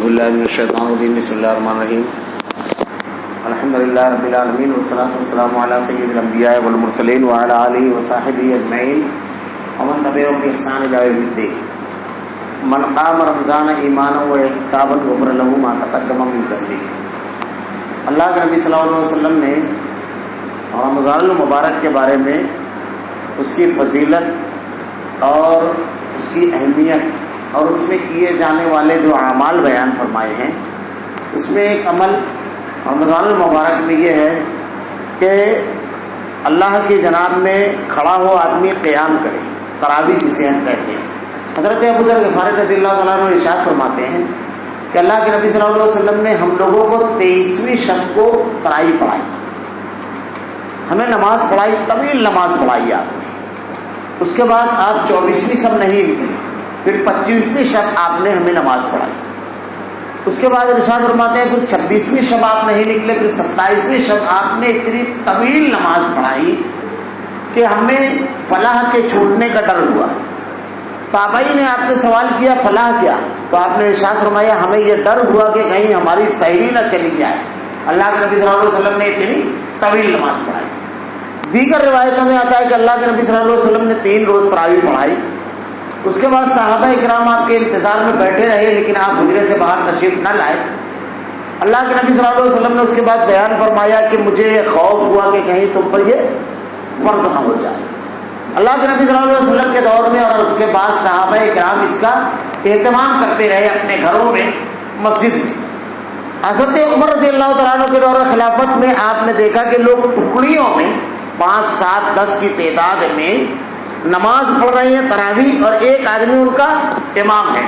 باللہ من الشیطان الرجیم بسم اللہ الرحمن الرحیم الحمدللہ رب العالمین والصلاة والسلام علی سید الانبیاء والمرسلین وعلی آلہ وصحبہ اجمعین ومن تبعہم بإحسان الی یوم الدین من قام رمضان ایمانا واحتسابا غفر له ما تقدم من ذنبہ۔ اللہ کے نبی صلی اللہ علیہ وسلم نے رمضان المبارک کے بارے میں اس کی فضیلت اور اس کی اہمیت اور اس میں کیے جانے والے جو اعمال بیان فرمائے ہیں، اس میں ایک عمل رمضان المبارک میں یہ ہے کہ اللہ کی جناب میں کھڑا ہو آدمی قیام کرے، تراویح جسے ہم کہتے ہیں۔ حضرت ابو ذر غفاری رضی اللہ تعالیٰ عنہ ارشاد فرماتے ہیں کہ اللہ کے نبی صلی اللہ علیہ وسلم نے ہم لوگوں کو 23ویں شب کو تراویح پڑھائی، ہمیں نماز پڑھائی، طویل نماز پڑھائی آپ نے۔ اس کے بعد آپ 24ویں شب نہیں نکلے، پھر 25ویں شب آپ نے ہمیں نماز پڑھائی۔ اس کے بعد ارشاد فرماتے ہیں پھر 26ویں شب آپ نہیں نکلے، پھر 27ویں شب آپ نے اتنی طویل نماز پڑھائی کہ ہمیں فلاح کے چھوٹنے کا ڈر ہوا۔ تابعین نے آپ سے سوال کیا فلاح کیا؟ تو آپ نے ارشاد فرمایا ہمیں یہ ڈر ہوا کہ کہیں ہماری سحری نہ چلی جائے۔ اللہ کے نبی صلی اللہ علیہ وسلم نے اتنی طویل نماز پڑھائی۔ دیگر روایتوں میں آتا ہے کہ اللہ کے نبی صلی اللہ علیہ وسلم نے 3 روز تراویح پڑھائی۔ اس کے بعد صحابہ اکرام آپ کے انتظار میں بیٹھے رہے، لیکن آپ حجرے سے باہر تشریف نہ لائے۔ اللہ کے نبی صلی اللہ علیہ وسلم نے اس کے بعد بیان فرمایا کہ مجھے خوف ہوا کہ کہیں تم پر یہ فرض نہ ہو جائے۔ اللہ کے نبی صلی اللہ علیہ وسلم کے دور میں اور اس کے بعد صحابہ اکرام اس کا اہتمام کرتے رہے اپنے گھروں میں، مسجد میں۔ حضرت عمر رضی اللہ تعالیٰ عنہ کے دور خلافت میں آپ نے دیکھا کہ لوگ ٹکڑیوں میں 5، 7، 10 کی تعداد میں نماز پڑھ رہے ہیں تراویح، اور ایک آدمی ان کا امام ہے۔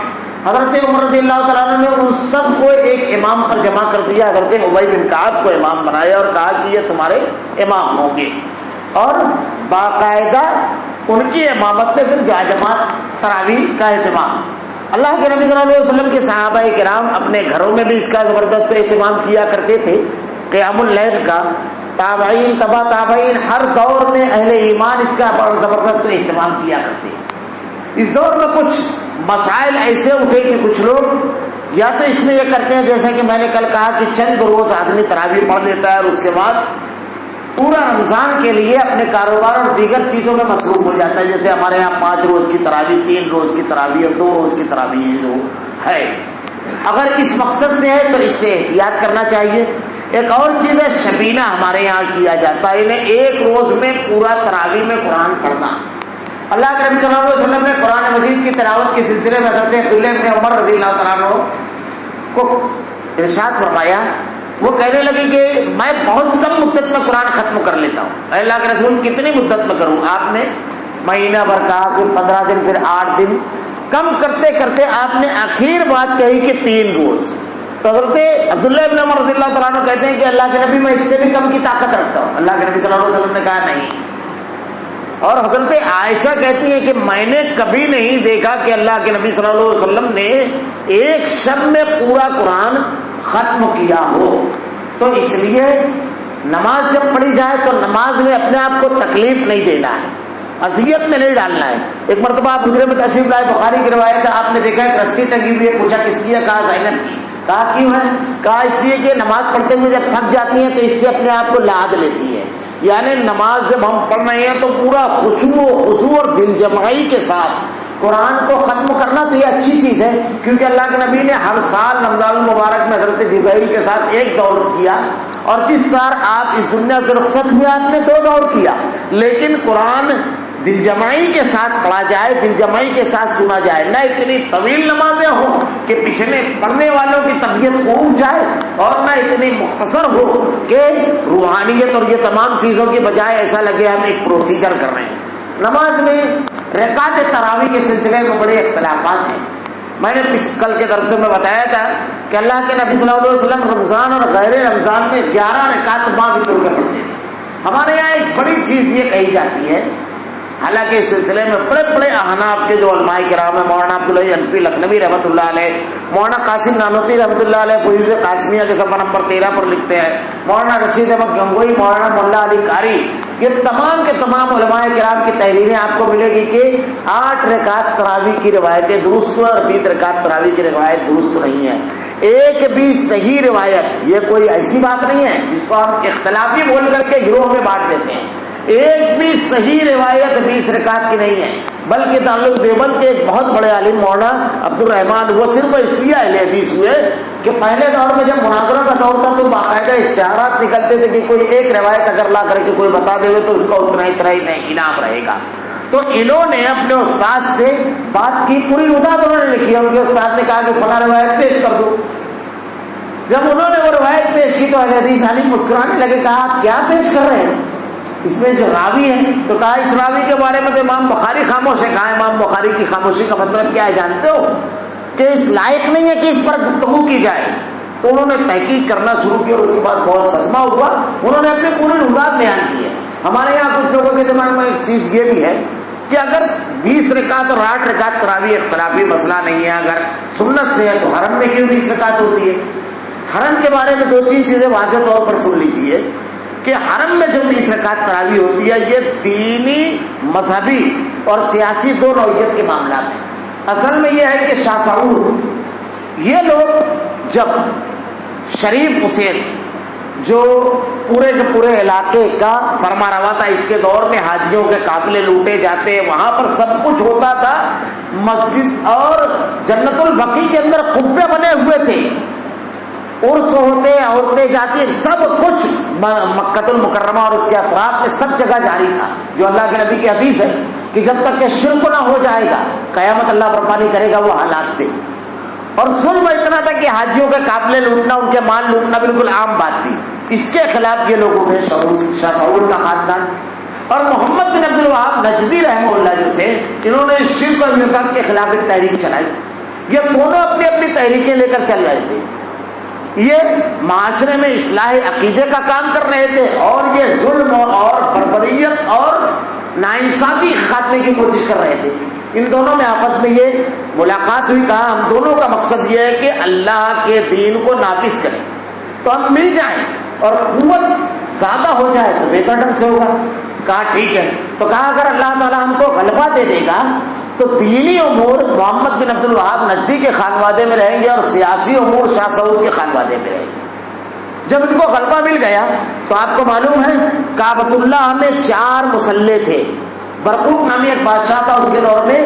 حضرت عمر رضی اللہ تعالیٰ عنہ نے ان سب کو ایک امام پر جمع کر دیا۔ حضرت ابی بن کعب کو امام بنایا اور کہا کہ یہ تمہارے امام ہوں گے، اور باقاعدہ ان کی امامت میں پھر جماعت تراویح کا اہتمام۔ اللہ کے نبی صلی اللہ علیہ وسلم کے صحابہ کرام اپنے گھروں میں بھی اس کا زبردست اہتمام کیا کرتے تھے، قیام اللیل کا۔ تابعین، تبع تابعین، ہر دور میں اہل ایمان اس کا زبردست اہتمام کیا کرتے ہیں۔ اس دور میں کچھ مسائل ایسے اٹھے کہ کچھ لوگ یا تو اس میں یہ کرتے ہیں جیسا کہ میں نے کل کہا کہ چند روز آدمی تراویح پڑھ لیتا ہے اور اس کے بعد پورا رمضان کے لیے اپنے کاروبار اور دیگر چیزوں میں مصروف ہو جاتا ہے، جیسے ہمارے یہاں 5 روز کی تراویح، 3 روز کی تراویح اور 2 روز کی تراویح جو ہے۔ اگر اس مقصد سے ہے تو اس سے احتیاط کرنا چاہیے۔ ایک اور چیز ہے شبینہ، ہمارے یہاں کیا جاتا ہے، انہیں ایک روز میں پورا تراویح میں قرآن پڑھنا۔ اللہ کے نبی صلی اللہ علیہ وسلم نے قرآن مجید کی تلاوت کے سلسلے میں حضرت عبداللہ بن عمر رضی اللہ تعالیٰ عنہ کو ارشاد فرمایا، وہ کہنے لگے کہ میں بہت کم مدت میں قرآن ختم کر لیتا ہوں۔ اے اللہ کے رسول کتنی مدت میں کروں؟ آپ نے مہینہ بھر کہا، پھر 15 دن، پھر 8 دن، کم کرتے کرتے آپ نے آخر بات کہی کہ 3 روز۔ تو حضرت عبداللہ ابن عمر رضی اللہ تعالیٰ عنہ کہتے ہیں کہ اللہ کے نبی میں اس سے بھی کم کی طاقت رکھتا ہوں۔ اللہ کے نبی صلی اللہ علیہ وسلم نے کہا نہیں۔ اور حضرت عائشہ کہتی ہیں کہ میں نے کبھی نہیں دیکھا کہ اللہ کے نبی صلی اللہ علیہ وسلم نے ایک شب میں پورا قرآن ختم کیا ہو۔ تو اس لیے نماز جب پڑھی جائے تو نماز میں اپنے آپ کو تکلیف نہیں دینا ہے، اذیت میں نہیں ڈالنا ہے۔ ایک مرتبہ آپ حجرے میں تشریف لائے، بخاری کی روایت ہے، آپ نے دیکھا ایک رسی ٹنگی ہوئی ہے، پوچھا کس کی ہے؟ کہا زینب کی۔ کہا کیوں ہے؟ کہا اس لیے کہ نماز پڑھتے ہوئے جب تھک جاتی ہیں تو اس سے اپنے آپ کو لاحظ لیتی ہے۔ یعنی نماز جب ہم پڑھ رہے ہیں تو پورا خشوع و خضوع اور دل جمعی کے ساتھ قرآن کو ختم کرنا تو یہ اچھی چیز ہے، کیونکہ اللہ کے نبی نے ہر سال رمضان المبارک میں حضرت جبرائیل کے ساتھ ایک دور کیا، اور جس سال آپ اس دنیا سے رخصت ہوئے آپ نے 2 دور کیا۔ لیکن قرآن دل جمعی کے ساتھ پڑھا جائے، دل جمعی کے ساتھ سنا جائے، نہ اتنی طویل نمازیں ہوں کہ پچھلے پڑھنے والوں کی طبیعت اونگ جائے، اور نہ اتنی مختصر ہو کہ روحانیت اور یہ تمام چیزوں کی بجائے ایسا لگے ہم ایک پروسیجر کر رہے ہیں۔ نماز میں رکعت تراویح کے سلسلے میں بڑے اختلافات ہیں۔ میں نے کل کے درس میں بتایا تھا کہ اللہ کے نبی صلی اللہ علیہ وسلم رمضان اور غیر رمضان میں 11 رکعت ماہ کے پڑھتے ہیں۔ ہمارے یہاں ایک بڑی چیز یہ کہی جاتی ہے، حالانکہ اس سلسلے میں بڑے بڑے احناف کے جو علماء کرام ہیں، مولانا عبداللہ حنفی لکھنوی رحمۃ اللہ علیہ، مولانا قاسم نانوتی رحمۃ اللہ علیہ فیوز قاسمیہ کے صفحہ نمبر 13 پر لکھتے ہیں، مولانا رشید احمد گنگوئی، مولانا ملا علی قاری، یہ تمام کے تمام علماء کرام کی تحریریں آپ کو ملے گی کہ 8 رکعت تراویح کی روایتیں درست اور 20 رکعت تراویح کی روایت درست نہیں ہے۔ ایک بھی صحیح روایت، یہ کوئی ایسی بات نہیں ہے جس کو ہم اختلافی بول کر کے گروہ میں بانٹ دیتے ہیں، ایک بھی صحیح روایت 20 رکعت کی نہیں ہے، بلکہ تعلق دیوبند کے ایک بہت بڑے عالم مولانا عبد الرحمان، وہ صرف اس لیے اہل حدیث ہوئے کہ پہلے دور میں جب مناظرہ کا دور تھا تو باقاعدہ اشتہارات نکلتے تھے کہ کوئی ایک روایت اگر لا کر کے کوئی بتا دے تو اس کا اتنا ہی نہیں انعام رہے گا. تو انہوں نے اپنے استاد سے بات کی، پوری رداد انہوں نے لکھی ہے. ان کے استاد نے کہا کہ فلاں روایت پیش کر دو. جب انہوں نے وہ روایت پیش کی تو اہل حدیث عالم مسکرانے لگے، کہا آپ کیا پیش کر رہے ہیں، اس میں جو راوی ہے؟ تو کہا اس راوی کے بارے میں تو امام بخاری خاموش ہے. کہا امام بخاری کی خاموشی کا مطلب کیا ہے جانتے ہو؟ کہ اس لائق نہیں ہے کہ اس پر گفتگو کی جائے. تو انہوں نے تحقیق کرنا شروع کی اور اس کے بعد بہت صدمہ ہوا. انہوں نے اپنے پورے روایات بیان کی ہے. ہمارے یہاں کچھ لوگوں کے دماغ میں ایک چیز یہ بھی ہے کہ اگر 20 رکعت اور 8 رکعت تراویح اختلافی مسئلہ نہیں ہے، اگر سنت سے ہے تو حرم میں کیوں 20 رکعت ہوتی ہے؟ حرم کے بارے میں 2-3 چیزیں واضح طور پر سن لیجیے کہ حرم میں جو 20 رکعت تراویح ہوتی ہے یہ دینی، مذہبی اور سیاسی دو نوعیت کے معاملات ہیں. اصل میں یہ ہے کہ شاہ سعود یہ لوگ جب شریف حسین جو پورے کے پورے علاقے کا فرما روا تھا، اس کے دور میں حاجیوں کے قافلے لوٹے جاتے، وہاں پر سب کچھ ہوتا تھا، مسجد اور جنت البقیع کے اندر قبے بنے ہوئے تھے، عرس ہوتے، عورتیں جاتی، سب کچھ مکہ المکرمہ اور اس کے اطراف میں سب جگہ جاری تھا. جو اللہ کے نبی کی حدیث ہے کہ جب تک کہ شرک نہ ہو جائے گا قیامت اللہ برپا نہیں کرے گا، وہ حالات تھے. اور ظلم اتنا تھا کہ حاجیوں کے قافلے لوٹنا، ان کے مال لوٹنا بالکل عام بات تھی. اس کے خلاف یہ لوگوں نے شاہ سعود کا خاندان اور محمد بن عبد الوہاب نجدی رحمہ اللہ جو تھے، انہوں نے شرک اور نفاق کے خلاف ایک تحریک چلائی. یہ دونوں اپنی اپنی تحریکیں لے کر چل رہے تھے. یہ معاشرے میں اصلاح عقیدے کا کام کر رہے تھے اور یہ ظلم اور بربریت اور ناانصافی خاتمے کی کوشش کر رہے تھے. ان دونوں میں آپس میں یہ ملاقات ہوئی. کہا ہم دونوں کا مقصد یہ ہے کہ اللہ کے دین کو نافذ کریں، تو ہم مل جائیں اور قوت زیادہ ہو جائے تو بہتر ڈھنگ سے ہوگا. کہا ٹھیک ہے. تو کہا اگر اللہ تعالیٰ ہم کو غلبہ دے دے گا تو دینی امور محمد بن عبد الوہاب نجدی کے خانوادے میں رہیں گے اور سیاسی امور شاہ سعود کے خانوادے میں رہیں گے. جب ان کو غلبہ مل گیا تو آپ کو معلوم ہے کعبۃ اللہ میں 4 مسلح تھے. برقوق نامی ایک بادشاہ تھا اس کے دور میں.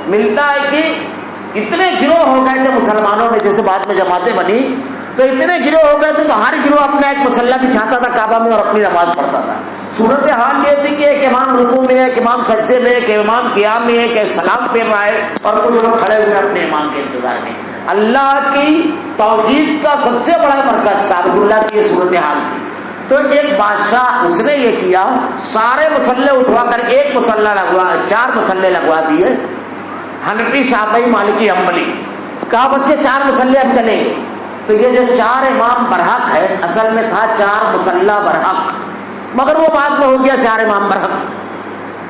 ملتا ہے کہ اتنے گروہ ہو گئے تھے مسلمانوں میں، جیسے بعد میں جماعتیں بنی تو اتنے گروہ ہو گئے تھے تو ہر گروہ اپنا ایک مسلح بچھاتا تھا کعبہ میں اور اپنی نماز پڑھتا تھا. صورت حال یہ تھی کہ ایک امام رکوع میں ہے، ایک امام سجدے میں، ایک امام قیام میں ہے، ایک سلام پھیر رہا ہے اور کچھ لوگ کھڑے ہوئے اپنے امام کے انتظار میں. اللہ کی توحید کا سب سے بڑا مرکز کعبۃ اللہ کی یہ صورت حال تھی. تو ایک بادشاہ اس نے یہ کیا، سارے مسلح اٹھوا کر ایک مسلح 4 مسلح لگوا دیے، حنفی، شافعی، مالکی، حنبلی. کہا بس یہ 4 مسلح اب چلیں گے. تو یہ جو 4 امام برحق ہے اصل میں تھا 4 مسلح برحق، مگر وہ بعد میں ہو گیا 4 امام برحق.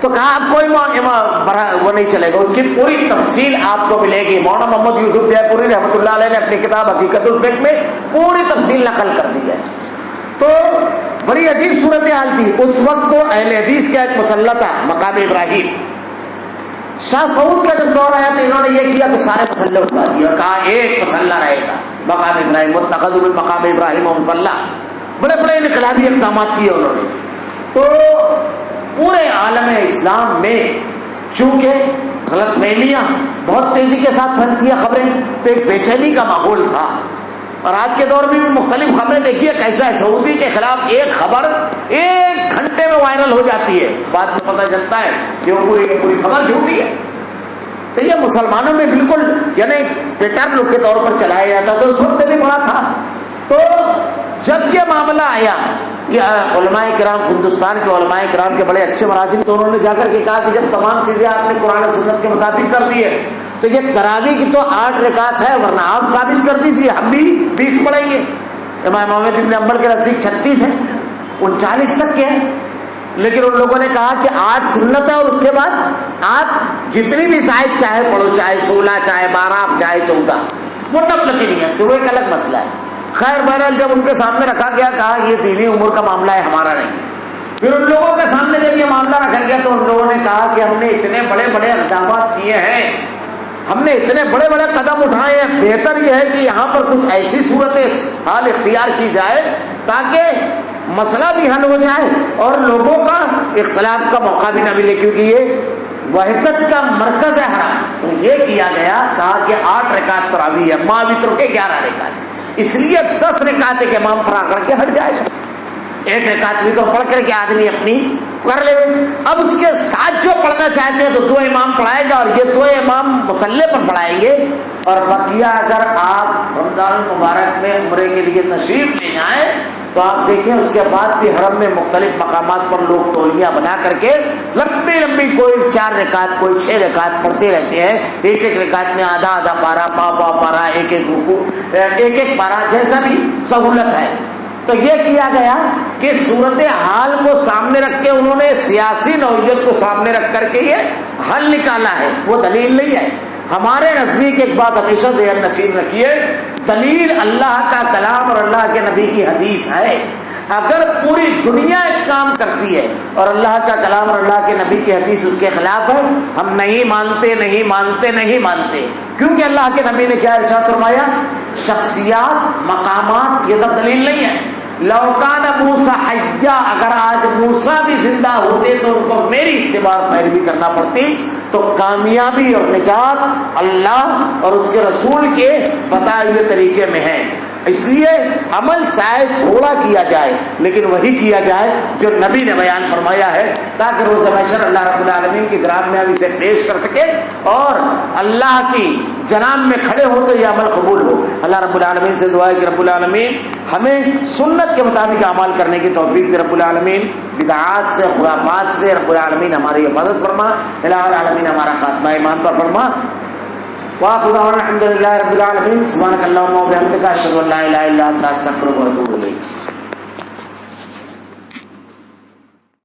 تو کہا اب کوئی امام وہ نہیں چلے گا. اس کی پوری تفصیل آپ کو ملے گی. مولانا محمد یوسف جے پوری رحمۃ اللہ علیہ نے اپنی کتاب حقیقت الفقہ میں پوری تفصیل نقل کر دی ہے. تو بڑی عجیب صورتحال تھی. اس وقت تو اہل حدیث کا ایک مسلح تھا مقام ابراہیم. شاہ سعود کا جب دور آیا تو انہوں نے یہ کیا کہ سارے مسلح اٹھا دیے اور کہا ایک مسلح رہے گا مقام ابراہیم. واتخذوا من مقام ابراہیم مصلی. بڑے بڑے انقلابی اقدامات کیے انہوں نے. تو پورے عالم اسلام میں چونکہ غلط فہمیاں بہت تیزی کے ساتھ پھیلتی ہیں خبریں، تو ایک بے چینی کا ماحول تھا. اور آج کے دور میں بھی مختلف خبریں دیکھیے کیسا ہے. سعودی کے خلاف ایک خبر 1 گھنٹے میں وائرل ہو جاتی ہے، بعد میں پتہ چلتا ہے کہ وہ پوری خبر جھوٹی ہے. تو یہ مسلمانوں میں بالکل یعنی پیٹرن کے طور پر چلایا جاتا. تو اس وقت بھی بڑا تھا. تو جب یہ معاملہ آیا کہ علماء کرام، ہندوستان کے علماء کرام کے بڑے اچھے مراسم، تو انہوں نے جا کر کے کہا کہ جب تمام چیزیں آپ نے قرآن و سنت کے مطابق کر دی ہے تو یہ تراویح کی تو 8 رکعت ہے، ورنہ آپ ثابت کر دیجیے، ہم بھی 20 پڑھیں گے. امام احمد بن حنبل کے نزدیک 36 ہے، 39 تک کے ہیں. لیکن ان لوگوں نے کہا کہ 8 سنت ہے اور اس کے بعد آپ جتنی بھی زائد چاہے پڑھو، چاہے 16، چاہے 12، چاہے 14، وہ نفل کی نہیں ہے، سورہ ایک الگ مسئلہ ہے. خیر بہرحال جب ان کے سامنے رکھا گیا کہا یہ دینی امور کا معاملہ ہے، ہمارا نہیں. پھر ان لوگوں کے سامنے جب یہ معاملہ رکھا گیا تو ان لوگوں نے کہا کہ ہم نے اتنے بڑے بڑے اقدامات کیے ہیں، ہم نے اتنے بڑے بڑے قدم اٹھائے ہیں، بہتر یہ ہے کہ یہاں پر کچھ ایسی صورت حال اختیار کی جائے تاکہ مسئلہ بھی حل ہو جائے اور لوگوں کا اختلاف کا موقع بھی نہ ملے، کیونکہ یہ وحدت کا مرکز ہے حرام۔ تو یہ کیا گیا، کہا کہ 8 رکعت تراویح ہے، ماں وتر کے 11 رکعت، اس لیے 10 رکعت کے امام پڑھا کر کے ہٹ جائے گا، 1 رکعت بھی تو پڑھ کر کے آدمی اپنی کر لے۔ اب اس کے ساتھ جو پڑھنا چاہتے ہیں تو 2 امام پڑھائے گا، اور یہ 2 امام مصلی پر پڑھائیں گے، اور بقیہ اگر آپ رمضان المبارک میں عمرے کے لیے تشریف لے جائیں تو آپ دیکھیں اس کے بعد بھی حرم میں مختلف مقامات پر لوگ ٹولیاں بنا کر کے لمبی لمبی کوئی 4 رکعت کوئی 6 رکعت پڑھتے رہتے ہیں، ایک ایک رکعت میں آدھا آدھا پارا، پا پارا، ایک ایک رکوع، ایک ایک پارا، جیسا بھی سہولت ہے۔ تو یہ کیا گیا کہ صورتحال کو سامنے رکھ کے انہوں نے سیاسی نوعیت کو سامنے رکھ کر کے یہ حل نکالا ہے، وہ دلیل نہیں ہے۔ ہمارے نزدیک ایک بات ہمیشہ ذہن نشین رکھیے، دلیل اللہ کا کلام اور اللہ کے نبی کی حدیث ہے۔ اگر پوری دنیا ایک کام کرتی ہے اور اللہ کا کلام اور اللہ کے نبی کی حدیث اس کے خلاف ہے، ہم نہیں مانتے نہیں مانتے نہیں مانتے، کیونکہ اللہ کے نبی نے کیا ارشاد فرمایا؟ شخصیات، مقامات، یہ سب دلیل نہیں ہے۔ لو کان موسیٰ حیا، اگر آج موسیٰ بھی زندہ ہوتے تو ان کو میری اتباع پیروی کرنا پڑتی، تو کامیابی اور نجات اللہ اور اس کے رسول کے بتائے ہوئے طریقے میں ہے۔ اس لیے عمل شاید تھوڑا کیا جائے لیکن وہی کیا جائے جو نبی نے بیان فرمایا ہے، تاکہ روز محشر اللہ رب العالمین کی گرام میں اب اسے پیش کر سکے اور اللہ کی جناب میں کھڑے ہو تو یہ عمل قبول ہو۔ اللہ رب العالمین سے دعا ہے کہ رب العالمین ہمیں سنت کے مطابق اعمال کرنے کی توفیق دے، رب العالمین بدعات سے، خرافات سے رب العالمین ہماری حفاظت فرما، الہ العالمین ہمارا خاتمہ ایمان پر فرما۔ وآخر دعوانا الحمد للہ رب العالمین، سبحانک اللہم و بحمدک، اشہد ان لا الہ الا انت، استغفرک و اتوب الیک۔